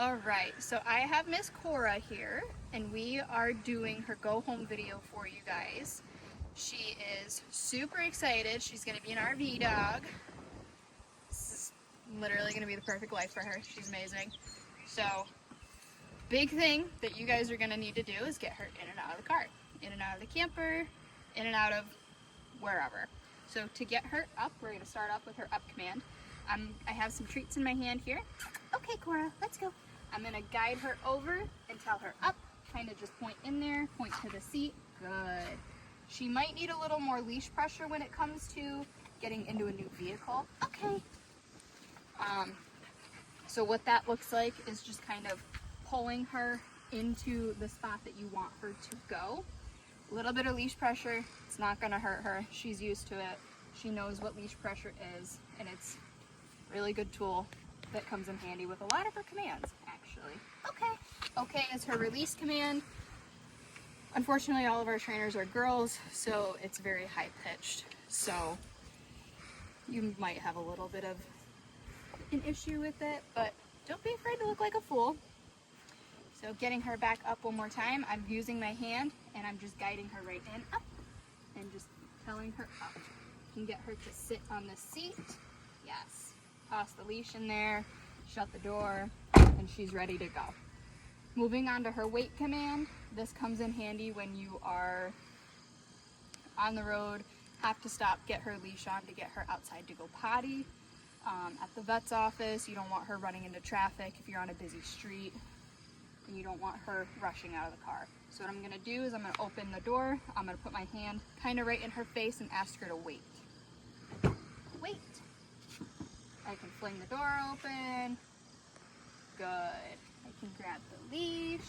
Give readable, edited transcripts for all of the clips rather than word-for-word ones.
All right, so I have Miss Cora here, and we are doing her go home video for you guys. She is super excited. She's going to be an RV dog. This is literally going to be the perfect life for her. She's amazing. So, big thing that you guys are going to need to do is get her in and out of the car, in and out of the camper, in and out of wherever. So to get her up, we're going to start off with her up command. I have some treats in my hand here. Okay, Cora, let's go. I'm going to guide her over and tell her up. Kind of just point in there, point to the seat. Good. She might need a little more leash pressure when it comes to getting into a new vehicle. Okay. So what that looks like is just kind of pulling her into the spot that you want her to go. A little bit of leash pressure, it's not going to hurt her. She's used to it. She knows what leash pressure is, and it's a really good tool that comes in handy with a lot of her commands, actually. Okay. Okay is her release command. Unfortunately, all of our trainers are girls, so it's very high-pitched. So you might have a little bit of an issue with it, but don't be afraid to look like a fool. So getting her back up one more time, I'm using my hand and I'm just guiding her right in, up, and just telling her up. You can get her to sit on the seat. Yes. Toss the leash in there, shut the door, and she's ready to go. Moving on to her wait command. This comes in handy when you are on the road, have to stop, get her leash on to get her outside to go potty. At the vet's office, you don't want her running into traffic if you're on a busy street, and you don't want her rushing out of the car. So what I'm going to do is I'm going to open the door, I'm going to put my hand kind of right in her face and ask her to wait. Wait. I can fling the door open. Good. I can grab the leash.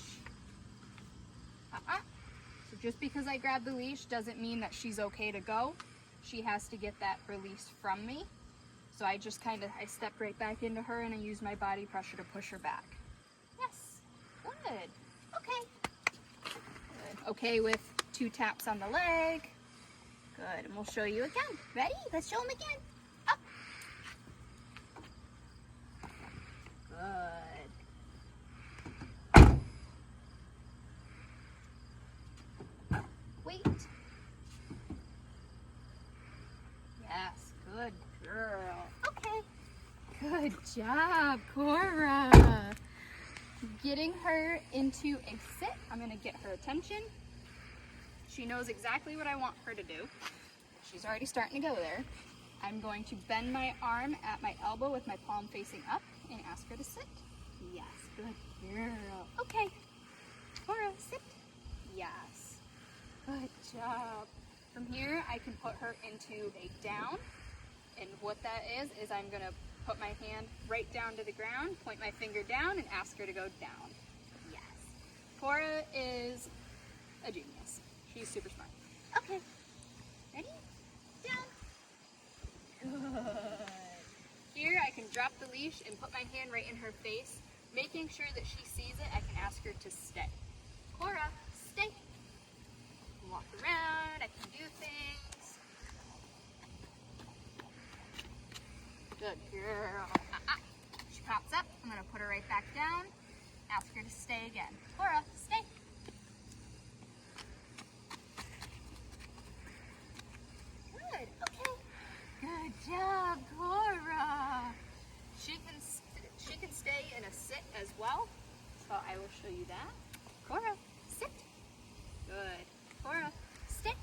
So just because I grab the leash doesn't mean that she's okay to go. She has to get that release from me. So I just I step right back into her and I use my body pressure to push her back. Yes. Good. Okay. Good. Okay with 2 taps on the leg. Good. And we'll show you again. Ready? Let's show them again. Up. Good. Wait. Yes. Good girl. Okay. Good job, Cora. Getting her into a sit, I'm going to get her attention. She knows exactly what I want her to do. She's already starting to go there. I'm going to bend my arm at my elbow with my palm facing up and ask her to sit. Yes, good girl. Okay, Cora, sit. Yes, good job. From here, I can put her into a down. And what that is I'm going to put my hand right down to the ground, point my finger down, and ask her to go down. Yes. Cora is a genius. She's super smart. Okay. Ready? Down. Good. Here I can drop the leash and put my hand right in her face, making sure that she sees it. I can ask her to stay. Cora, stay. Walk around. I can do things. Good girl. She pops up. I'm going to put her right back down. Ask her to stay again. Cora, stay. Good. Okay. Good job, Cora. She can stay in a sit as well. So I will show you that. Cora, sit. Good. Cora, stay.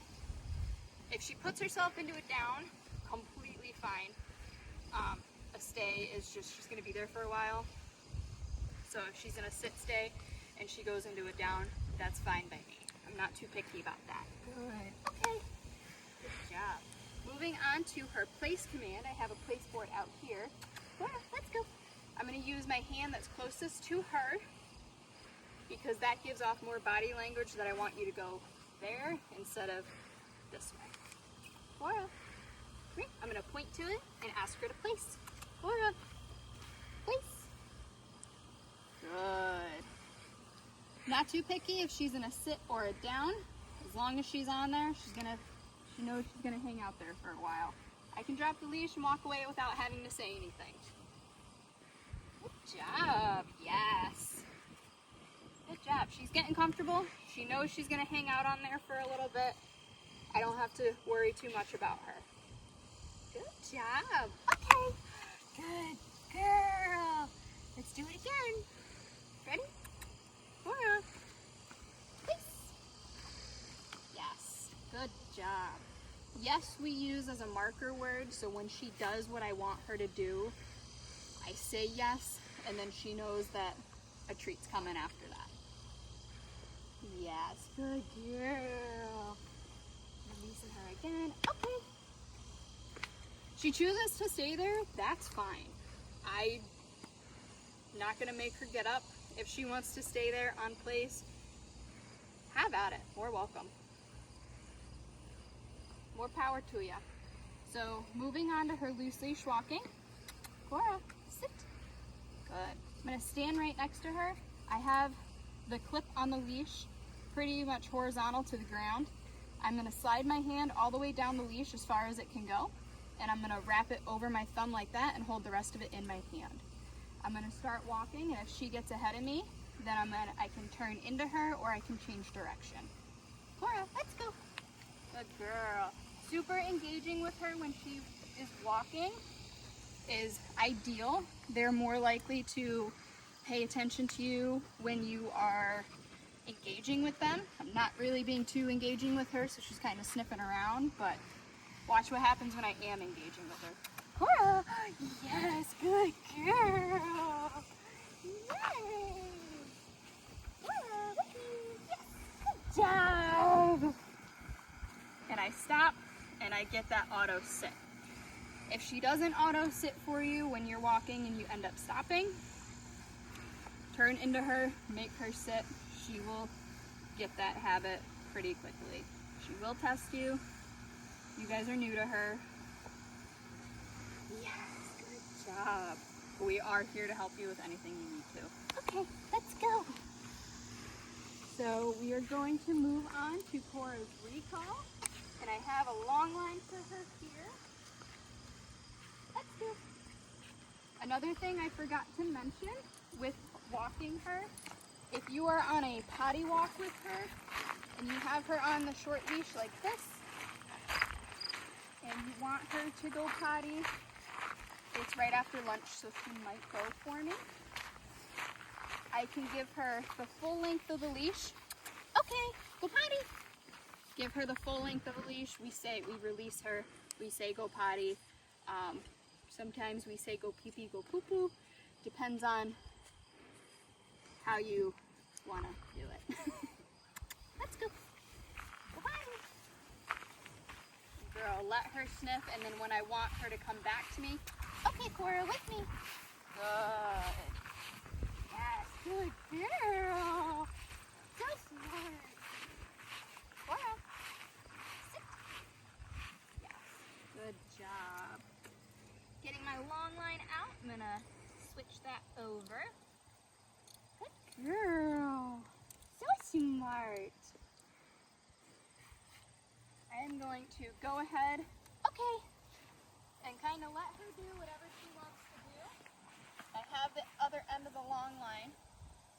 If she puts herself into a down, completely fine. A stay is just, she's going to be there for a while. So if she's in a sit stay and she goes into a down, that's fine by me. I'm not too picky about that. Good. Okay. Good job. Moving on to her place command, I have a place board out here. Cora, let's go. I'm going to use my hand that's closest to her because that gives off more body language that I want you to go there instead of this way. Cora. I'm going to point to it and ask her to place. Cora, place. Good. Not too picky if she's in a sit or a down. As long as she's on there, she knows she's going to hang out there for a while. I can drop the leash and walk away without having to say anything. Good job. Yes. getting comfortable. She knows she's gonna hang out on there for a little bit. I don't have to worry too much about her. Good job. Okay. Good girl. Let's do it again. Ready? Cora. Please. Yes. Good job. Yes, we use as a marker word, so when she does what I want her to do, I say yes, and then she knows that a treat's coming after that. Yes, good girl. Releasing her again. Okay. She chooses to stay there, that's fine. I'm not gonna make her get up. If she wants to stay there on place, have at it. More welcome. More power to ya. So moving on to her loose leash walking. Cora, sit. Good. I'm gonna stand right next to her. I have the clip on the leash pretty much horizontal to the ground. I'm gonna slide my hand all the way down the leash as far as it can go, and I'm gonna wrap it over my thumb like that and hold the rest of it in my hand. I'm gonna start walking, and if she gets ahead of me, then I can turn into her or I can change direction. Cora, let's go. Good girl. Super engaging with her when she is walking is ideal. They're more likely to pay attention to you when you are engaging with them. I'm not really being too engaging with her, so she's kind of sniffing around, but watch what happens when I am engaging with her. Cora! Yes, good girl! Yay! Cora, yes, good job! And I stop, and I get that auto sit. If she doesn't auto sit for you when you're walking and you end up stopping, turn into her, make her sit. She will get that habit pretty quickly. She will test you. You guys are new to her. Yes, good job. We are here to help you with anything you need to. Okay, let's go. So we are going to move on to Cora's recall. And I have a long line for her here. Let's go. Another thing I forgot to mention with walking her, if you are on a potty walk with her and you have her on the short leash like this, and you want her to go potty, it's right after lunch, so she might go for me. I can give her the full length of the leash. Okay, go potty. Give her the full length of the leash. We release her. We say go potty. Sometimes we say go pee-pee, go poo-poo. Depends on how you want to do it. Let's go. Go potty. Girl, let her sniff, and then when I want her to come back to me, okay, Cora, with me. Good. Yes, good girl. So smart. Cora, sit. Yes, good job. Getting my long line out, I'm gonna switch that over. Good girl. So smart. I am going to go ahead, okay, and kind of let her do whatever she wants to do. I have the other end of the long line,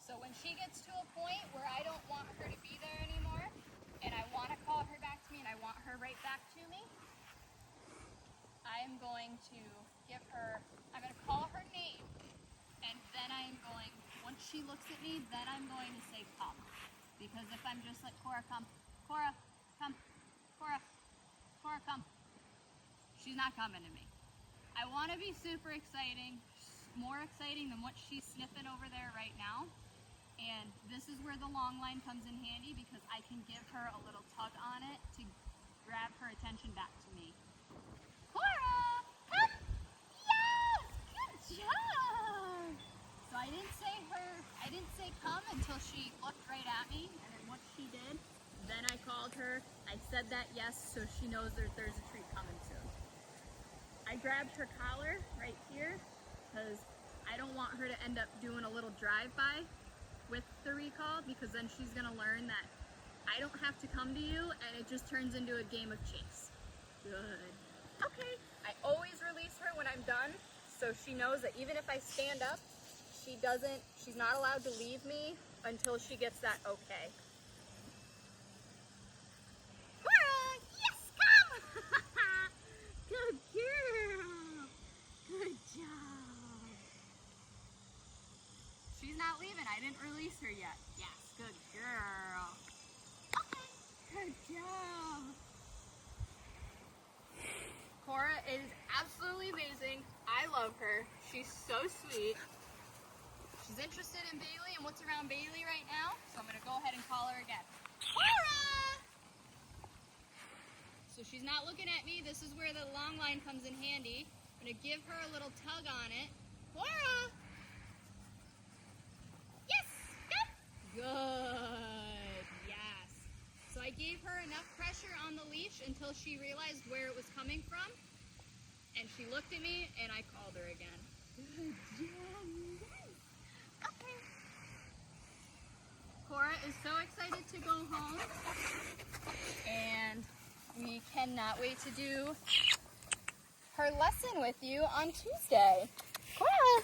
so when she gets to a point where I don't want her to be there anymore, and I want to call her back to me, and I want her right back to me, I'm going to I'm going to call her name, and then once she looks at me, then I'm going to say come. Because if I'm just like, Cora, come, Cora, come, Cora, Cora, come, she's not coming to me. I want to be super exciting, more exciting than what she's sniffing over there right now. And this is where the long line comes in handy, because I can give her a little tug on it to grab her attention back to me. Cora, come! Yes! Good job! So I didn't say come until she looked right at me, and then once she did, then I called her. I said that yes, so she knows there's a treat coming soon. I grabbed her collar right here, because I don't want her to end up doing a little drive-by with the recall, because then she's going to learn that I don't have to come to you, and it just turns into a game of chase. Good. Okay, I always release her when I'm done, so she knows that even if I stand up, she's not allowed to leave me until she gets that okay. Cora, yes, come! Good girl. Good job. She's not leaving. I didn't release her yet. Yes, good girl. Okay. Good job. Cora is absolutely amazing. I love her. She's so sweet. She's interested in Bailey and what's around Bailey right now, so I'm going to go ahead and call her again. Cora! So she's not looking at me. This is where the long line comes in handy. I'm going to give her a little tug on it. Cora! Yes! Come! Good! Yes. So I gave her enough pressure on the leash until she realized where it was coming from. And she looked at me and I called her again. Good job! Okay. Cora is so excited to go home, and we cannot wait to do her lesson with you on Tuesday. Cora,